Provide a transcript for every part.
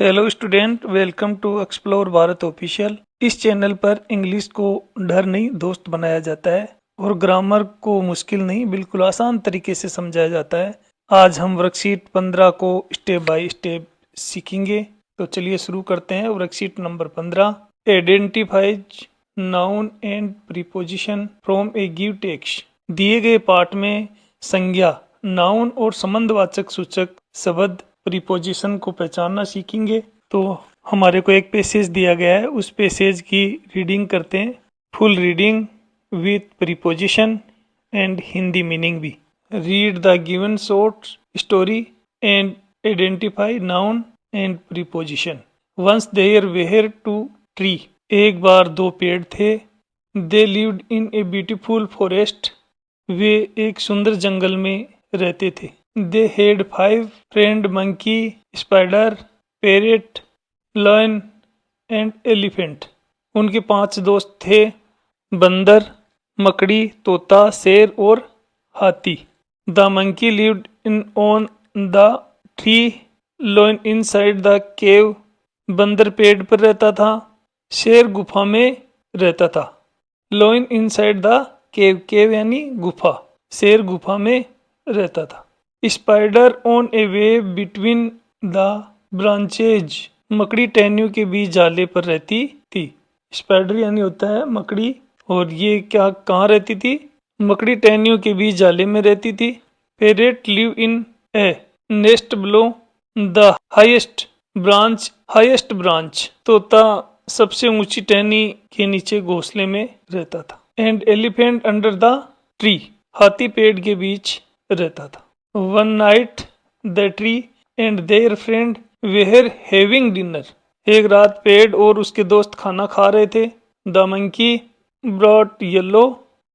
Hello student, welcome to explore Bharat official. इस channel पर English को डर नहीं दोस्त बनाया जाता है और ग्रामर को मुश्किल नहीं बिल्कुल आसान तरीके से समझाया जाता है। आज हम वर्कशीट 15 को स्टेप बाय स्टेप सीखेंगे। तो चलिए शुरू करते हैं। Worksheet number 15, identifies noun and preposition from A give text. दिए गए पाठ में संज्ञा, नाउन और संबंधवाचक सूचक शब्द प्रीपोजिशन को पहचानना सीखेंगे। तो हमारे को एक पैसेज दिया गया है, उस पैसेज की रीडिंग करते हैं। Full reading with preposition and Hindi meaning भी। Read the given short story and identify noun and preposition. Once there were two tree. एक बार दो पेड़ थे। They lived in a beautiful forest. वे एक सुंदर जंगल में रहते थे। They had 5 friend, monkey, spider, parrot, lion and elephant. उनके 5 दोस्त थे, बंदर, मकड़ी, तोता, शेर और हाथी। The monkey lived in on the tree, lion inside the cave. बंदर पेड़ पर रहता था, शेर गुफा में रहता था। लायन इनसाइड द केव, केव यानी गुफा, शेर गुफा में रहता था। Spider on A web between the branches. मकड़ी टहनियों के बीच जाले पर रहती थी। स्पाइडर यानी होता है मकड़ी, और ये क्या कहाँ रहती थी? मकड़ी टहनियों के बीच जाले में रहती थी। Parrot live in A nest below the highest branch. तोता सबसे ऊंची टहनी के नीचे घोंसले में रहता था। And elephant under the tree. हाथी पेड़ के बीच रहता था। One night the tree and their friend were having dinner. एक रात पेड़ और उसके दोस्त खाना खा रहे थे। The monkey brought yellow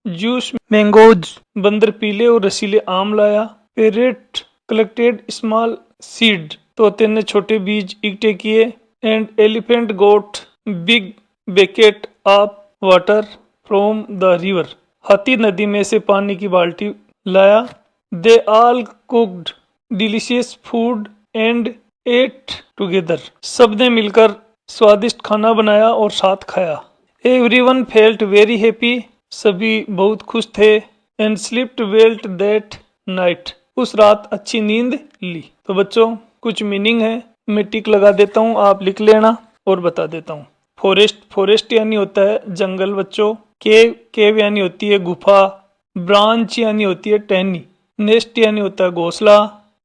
juice mangoes. बंदर पीले और रसीले आम लाया। Parrot collected small seed. तोते ने छोटे बीज इकट्ठे किए। And elephant got big bucket of water from the river. हाथी नदी में से पानी की बाल्टी लाया। They all cooked delicious food and ate together. सब ने मिलकर स्वादिष्ट खाना बनाया और साथ खाया। Everyone felt very happy. सभी बहुत खुश थे। And slipped well that night. उस रात अच्छी नींद ली। तो बच्चों कुछ मीनिंग है, मैं टिक लगा देता हूँ, आप लिख लेना और बता देता हूँ। फॉरेस्ट यानी होता है जंगल बच्चों। केव यानी होती है गुफा। ब्रांच यानी होती है टहनी। नेस्ट यानी होता है घोंसला।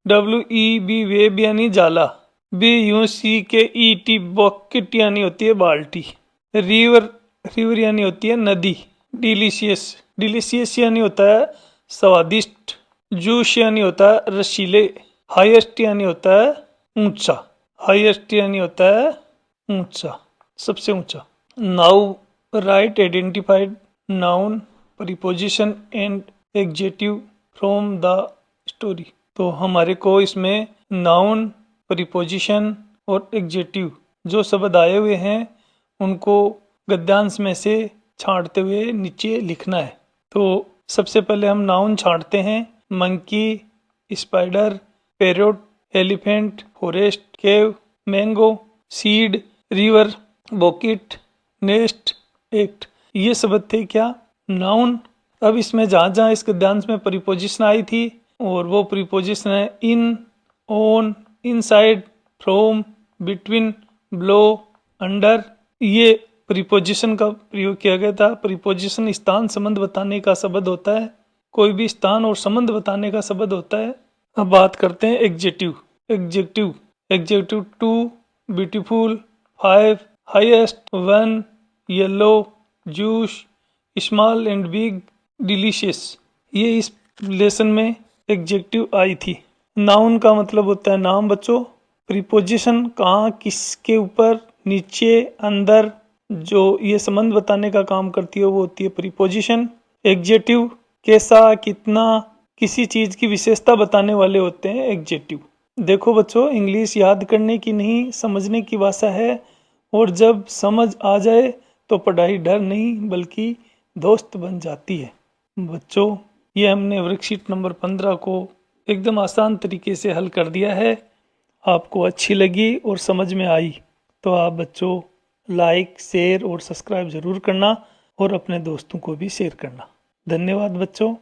WEB वेब यानी जाला। BUCKET बकेट यानी होती है बाल्टी। रिवर यानी होती है नदी। डिलीशियस यानी होता है स्वादिष्ट। जूस यानी होता है रसीले। हाईएस्ट यानी होता है ऊंचा। हाईएस्ट यानी होता है ऊंचा, सबसे ऊंचा। Now right identified noun, preposition and adjective from the story. तो हमारे को इसमें नाउन, प्रीपोजिशन और एडजेक्टिव जो शब्द आए हुए हैं उनको गद्यांश में से छांटते हुए नीचे लिखना है। तो सबसे पहले हम नाउन छांटते हैं। Monkey, spider, parrot, elephant, forest, cave, mango, seed, river, bucket, nest, act. ये शब्द थे क्या? नाउन। अब इसमें जहाँ जहाँ इस गद्यांश में प्रीपोजिशन आई थी और वो प्रीपोजिशन है in, on, inside, from, between, below, under. ये प्रीपोजिशन का प्रयोग किया गया था। प्रीपोजिशन स्थान संबंध बताने का शब्द होता है, कोई भी स्थान और संबंध बताने का शब्द होता है। अब बात करते हैं executive 2 beautiful, 5 highest, 1 yellow, juice small and big, delicious. ये इस लेसन में एग्जेक्टिव आई थी। नाउन का मतलब होता है नाम बच्चों। प्रीपोजिशन कहाँ, किसके ऊपर, नीचे, अंदर, जो ये संबंध बताने का काम करती है वो होती है प्रीपोजिशन। एग्जेक्टिव कैसा, कितना, किसी चीज की विशेषता बताने वाले होते हैं एग्जेक्टिव। देखो बच्चों, इंग्लिश याद करने की नहीं समझने की भाषा है, और जब समझ आ जाए तो पढ़ाई डर नहीं बल्कि दोस्त बन जाती है। बच्चों ये हमने वर्कशीट नंबर 15 को एकदम आसान तरीके से हल कर दिया है। आपको अच्छी लगी और समझ में आई तो आप बच्चों लाइक, शेयर और सब्सक्राइब ज़रूर करना और अपने दोस्तों को भी शेयर करना। धन्यवाद बच्चों,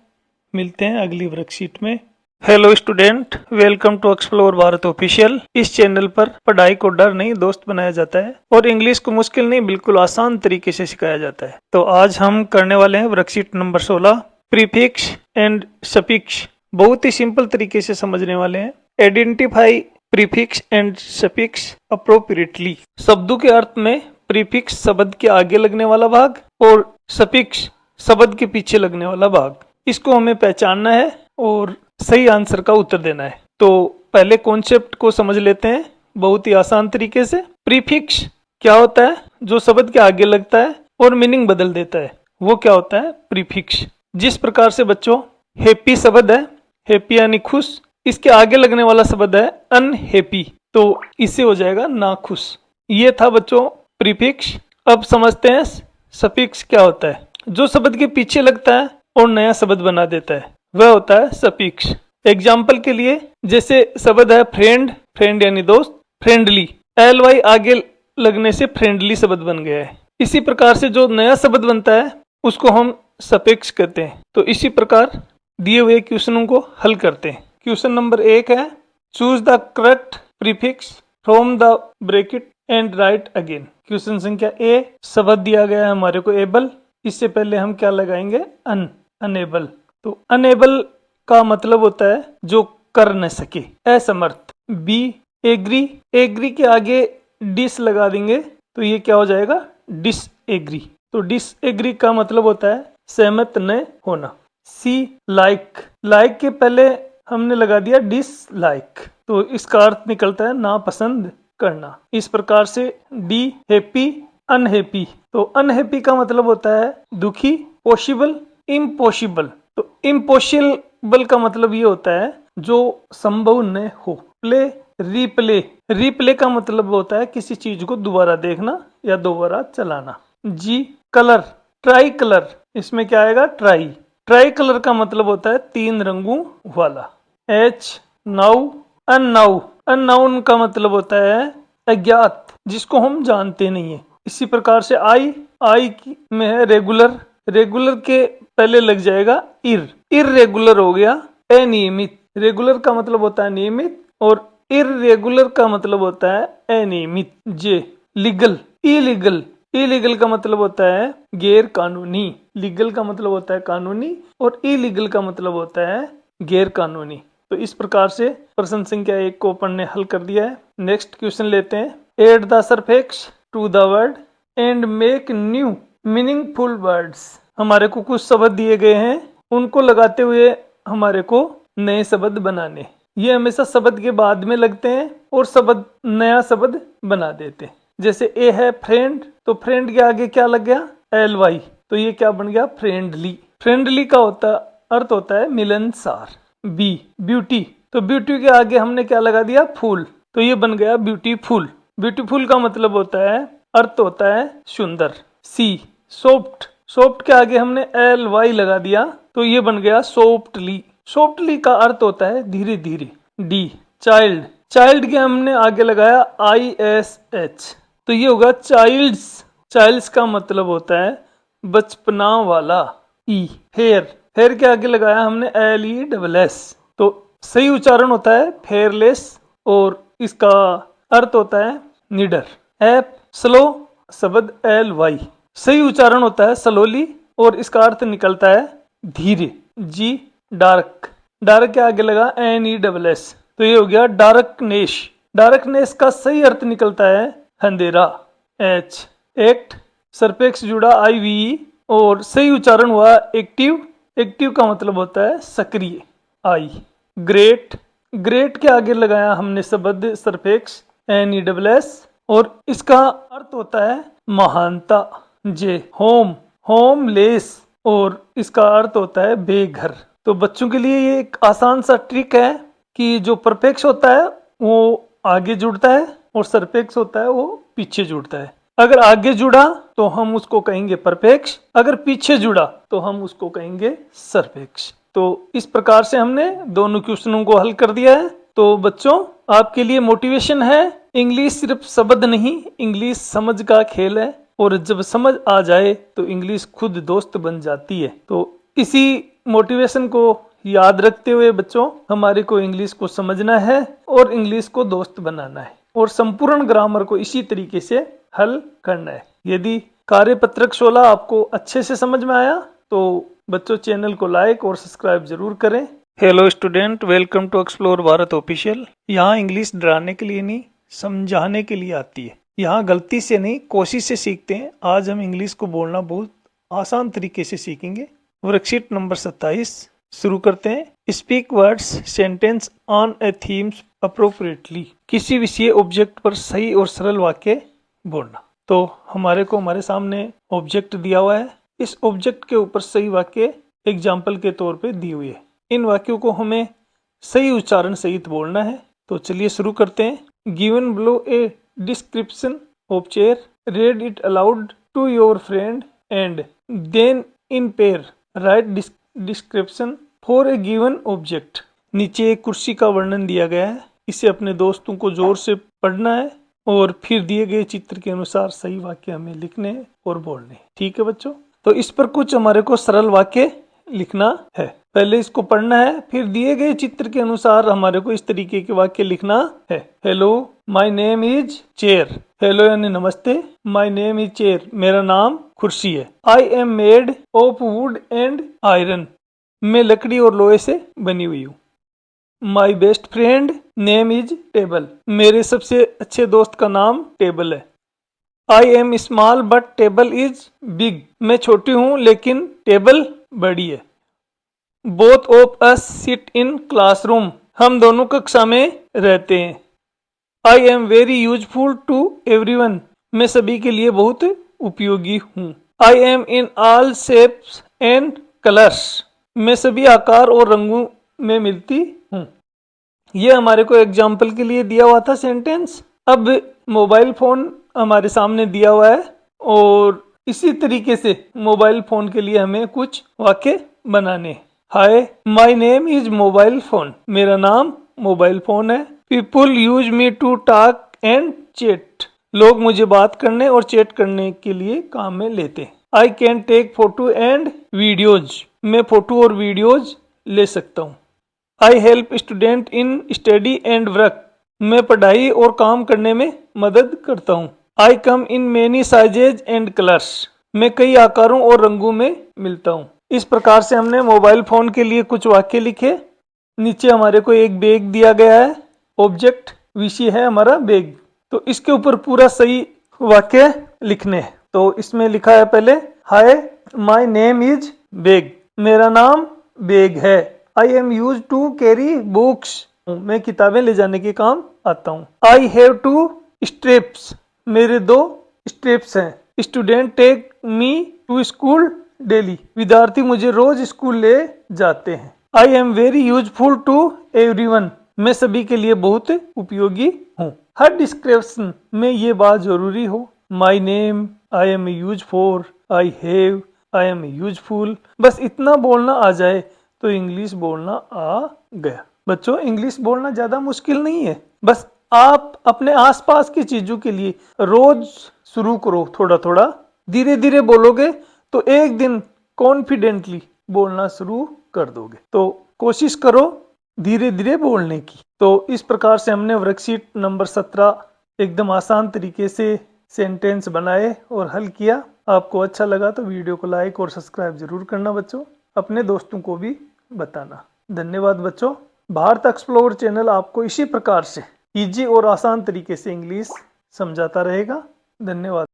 मिलते हैं अगली वर्कशीट में। Hello student, welcome to explore Bharat official. इस चैनल पर पढ़ाई को डर नहीं दोस्त बनाया जाता है और इंग्लिश को मुश्किल नहीं बिल्कुल आसान तरीके से सिखाया जाता है। तो आज हम करने वाले हैं worksheet number 16, prefix and suffix. बहुत ही सिंपल तरीके से समझने वाले हैं। Identify prefix and suffix appropriately. शब्दों के अर्थ में प्रीफिक्स शब्द के आगे लगने वाला भाग और सफिक्स शब्द के पीछे लगने वाला भाग, इसको हमें पहचानना है और सही आंसर का उत्तर देना है। तो पहले कॉन्सेप्ट को समझ लेते हैं बहुत ही आसान तरीके से। प्रीफिक्स क्या होता है? जो शब्द के आगे लगता है और मीनिंग बदल देता है, वो क्या होता है? प्रीफिक्स। जिस प्रकार से बच्चों हैप्पी शब्द है, हैप्पी यानी खुश, इसके आगे लगने वाला शब्द है अनहैप्पी, तो इससे हो जाएगा ना खुश। ये था बच्चों प्रीफिक्स। अब समझते हैं सफिक्स क्या होता है। जो शब्द के पीछे लगता है और नया शब्द बना देता है वह होता है सफिक्स। एग्जाम्पल के लिए जैसे शब्द है फ्रेंड, फ्रेंड यानी दोस्त, फ्रेंडली, LY आगे लगने से फ्रेंडली शब्द बन गया है। इसी प्रकार से जो नया शब्द बनता है उसको हम सफिक्स कहते हैं। तो इसी प्रकार दिए हुए क्वेश्चनों को हल करते हैं। क्वेश्चन नंबर 1 है, choose the correct prefix from the bracket and right again. Question संख्या A, शब्द दिया गया है हमारे को एबल, इससे पहले हम क्या लगाएंगे? अनएबल। तो अनएबल का मतलब होता है जो कर न सके, असमर्थ। B, एग्री, एग्री के आगे डिस लगा देंगे तो ये क्या हो जाएगा? डिसएग्री। तो डिसएग्री का मतलब होता है सहमत न होना। C, लाइक, लाइक के पहले हमने लगा दिया डिसलाइक, तो इसका अर्थ निकलता है नापसंद करना। इस प्रकार से D, हैप्पी, अनहैप्पी, तो अनहैप्पी का मतलब होता है दुखी। पॉसिबल, इम्पॉसिबल, तो इम्पॉसिबल का मतलब ये होता है जो संभव न हो। प्ले, रिप्ले, रिप्ले का मतलब होता है किसी चीज को दोबारा देखना या दोबारा चलाना। G, कलर, ट्राई कलर, इसमें क्या आएगा? ट्राई। ट्राई कलर का मतलब होता है 3 रंगों वाला। H, नाउ, अननाउ, अननाउन का मतलब होता है अज्ञात, जिसको हम जानते नहीं है। इसी प्रकार से आई, आई में है रेगुलर, रेगुलर के पहले लग जाएगा इर, इररेगुलर हो गया अनियमित। रेगुलर का मतलब होता है नियमित और इररेगुलर का मतलब होता है अनियमित। जे, लीगल, इलीगल, इलीगल का मतलब होता है गैर कानूनी। लीगल का मतलब होता है कानूनी और इलीगल का मतलब होता है गैर कानूनी। तो इस प्रकार से प्रश्न संख्या 1 को अपन ने हल कर दिया है। नेक्स्ट क्वेश्चन लेते हैं। Add the suffix to the word and make new meaningful words. हमारे को कुछ शब्द दिए गए हैं, उनको लगाते हुए हमारे को नए शब्द बनाने। ये हमेशा शब्द के बाद में लगते हैं और शब्द नया शब्द बना देते हैं। जैसे ए है फ्रेंड, तो फ्रेंड के आगे क्या लग गया? LY, तो ये क्या बन गया? फ्रेंडली। फ्रेंडली का अर्थ होता है मिलनसार। B, ब्यूटी, तो ब्यूटी के आगे हमने क्या लगा दिया? फूल, तो ये बन गया ब्यूटीफुल। ब्यूटीफुल का मतलब होता है, अर्थ होता है सुंदर। C, सॉफ्ट, सॉफ्ट के आगे हमने LY लगा दिया तो ये बन गया सॉफ्टली। सॉफ्टली का अर्थ होता है धीरे धीरे। D, चाइल्ड, चाइल्ड के हमने आगे लगाया ISH, तो ये होगा चाइल्ड्स। चाइल्ड्स का मतलब होता है बचपना वाला। E, हेयर, हेयर के आगे लगाया हमने LESS, तो सही उच्चारण होता है फेयरलेस और इसका अर्थ होता है निडर। F, स्लो, शब्द LY, सही उच्चारण होता है स्लोली और इसका अर्थ निकलता है धीरे। G, डार्क, डार्क के आगे लगा NESS, तो ये हो गया डार्कनेस। डार्कनेस का सही अर्थ निकलता है अंधेरा। H, एक्ट, सरपेक्स जुड़ा IVE और सही उच्चारण हुआ एक्टिव। एक्टिव का मतलब होता है सक्रिय। I, ग्रेट, ग्रेट के आगे लगाया हमने शब्द सरफेक्स NESS और इसका अर्थ होता है महानता। J, होम, होमलेस और इसका अर्थ होता है बेघर। तो बच्चों के लिए ये एक आसान सा ट्रिक है कि जो परफेक्स होता है वो आगे जुड़ता है और सरफेक्स होता है वो पीछे जुड़ता है। अगर आगे जुड़ा तो हम उसको कहेंगे परफेक्स, अगर पीछे जुड़ा तो हम उसको कहेंगे सरफेक्स। तो इस प्रकार से हमने दोनों क्वेश्चनों को हल कर दिया है। तो तो बच्चों आपके लिए मोटिवेशन है, इंग्लिश सिर्फ शब्द नहीं, इंग्लिश समझ का खेल है और जब समझ आ जाए तो इंग्लिश खुद दोस्त बन जाती है। तो इसी मोटिवेशन को याद रखते हुए बच्चों हमारे को इंग्लिश को समझना है और इंग्लिश को दोस्त बनाना है और संपूर्ण ग्रामर को इसी तरीके से हल करना है। यदि कार्यपत्रक 16 आपको अच्छे से समझ में आया तो बच्चों चैनल को लाइक और सब्सक्राइब जरूर करें। Hello student, welcome to explore Bharat official. यहाँ इंग्लिश डराने के लिए नहीं, समझाने के लिए आती है। यहाँ गलती से नहीं, कोशिश से सीखते हैं। आज हम इंग्लिश को बोलना बहुत आसान तरीके से सीखेंगे। वर्कशीट नंबर 27 शुरू करते हैं। Speak words sentence on A themes appropriately. किसी विषय ऑब्जेक्ट पर सही और सरल वाक्य बोलना। तो हमारे सामने ऑब्जेक्ट दिया हुआ है। इस ऑब्जेक्ट के ऊपर सही वाक्य एग्जाम्पल के तौर पे दी हुई है। इन वाक्यों को हमें सही उच्चारण सहित बोलना है। तो चलिए शुरू करते हैं। Given below a description of chair, read it aloud to your friend and then in pair write description for a given object. नीचे एक कुर्सी का वर्णन दिया गया है, इसे अपने दोस्तों को जोर से पढ़ना है और फिर दिए गए चित्र के अनुसार सही वाक्य हमें लिखने और बोलने। ठीक है बच्चों, तो इस पर कुछ हमारे को सरल वाक्य लिखना है। पहले इसको पढ़ना है, फिर दिए गए चित्र के अनुसार हमारे को इस तरीके के वाक्य लिखना है। Hello my name is chair. Hello यानी नमस्ते, माय नेम इज चेयर मेरा नाम कुर्सी है। I am made of wood and iron, मैं लकड़ी और लोहे से बनी हुई हूँ। My best friend name is table, मेरे सबसे अच्छे दोस्त का नाम टेबल है। I am small but table is big, मैं छोटी हूँ लेकिन टेबल बड़ी है। Both of us sit in classroom, हम दोनों कक्षा में रहते हैं। I am very useful to everyone, मैं सभी के लिए बहुत उपयोगी हूँ। I am in all shapes and colours, मैं सभी आकार और रंगों में मिलती हूँ। ये हमारे को एग्जाम्पल के लिए दिया हुआ था सेंटेंस। अब मोबाइल फोन हमारे सामने दिया हुआ है और इसी तरीके से मोबाइल फोन के लिए हमें कुछ वाक्य बनाने। Hi my name is mobile phone, मेरा नाम मोबाइल फोन है। People use me to talk and chat, लोग मुझे बात करने और चैट करने के लिए काम में लेते हैं। I can take photo and videos, मैं फोटो और वीडियोज ले सकता हूँ। I help student in study and work, मैं पढ़ाई और काम करने में मदद करता हूँ। I come in many sizes and colours, मैं कई आकारों और रंगों में मिलता हूँ। इस प्रकार से हमने मोबाइल फोन के लिए कुछ वाक्य लिखे। नीचे हमारे को एक बैग दिया गया है, ऑब्जेक्ट विषय है हमारा बैग, तो इसके ऊपर पूरा सही वाक्य लिखने हैं। तो इसमें लिखा है पहले, hi my name is bag, मेरा नाम बैग है। I am use to carry books, मैं किताबें ले जाने के काम आता हूँ। आई हैव टू स्ट्रेप्स, मेरे 2 स्ट्रेप्स हैं। Student take me to school daily, विद्यार्थी मुझे रोज स्कूल ले जाते हैं। I am very useful to everyone, मैं सभी के लिए बहुत उपयोगी हूँ। हर डिस्क्रिप्शन में ये बात जरूरी हो। My name, I am use for, I have, I am useful, बस इतना बोलना आ जाए तो इंग्लिश बोलना आ गया। बच्चों इंग्लिश बोलना ज्यादा मुश्किल नहीं है, बस आप अपने आसपास की चीजों के लिए रोज शुरू करो, थोड़ा थोड़ा धीरे धीरे बोलोगे तो एक दिन कॉन्फिडेंटली बोलना शुरू कर दोगे। तो कोशिश करो धीरे धीरे बोलने की। तो इस प्रकार से हमने वर्कशीट नंबर 17 एकदम आसान तरीके से सेंटेंस बनाए और हल किया। आपको अच्छा लगा तो वीडियो को लाइक और सब्सक्राइब जरूर करना बच्चों, अपने दोस्तों को भी बताना। धन्यवाद बच्चों। भारत एक्सप्लोर चैनल आपको इसी प्रकार से इजी और आसान तरीके से इंग्लिश समझाता रहेगा। धन्यवाद।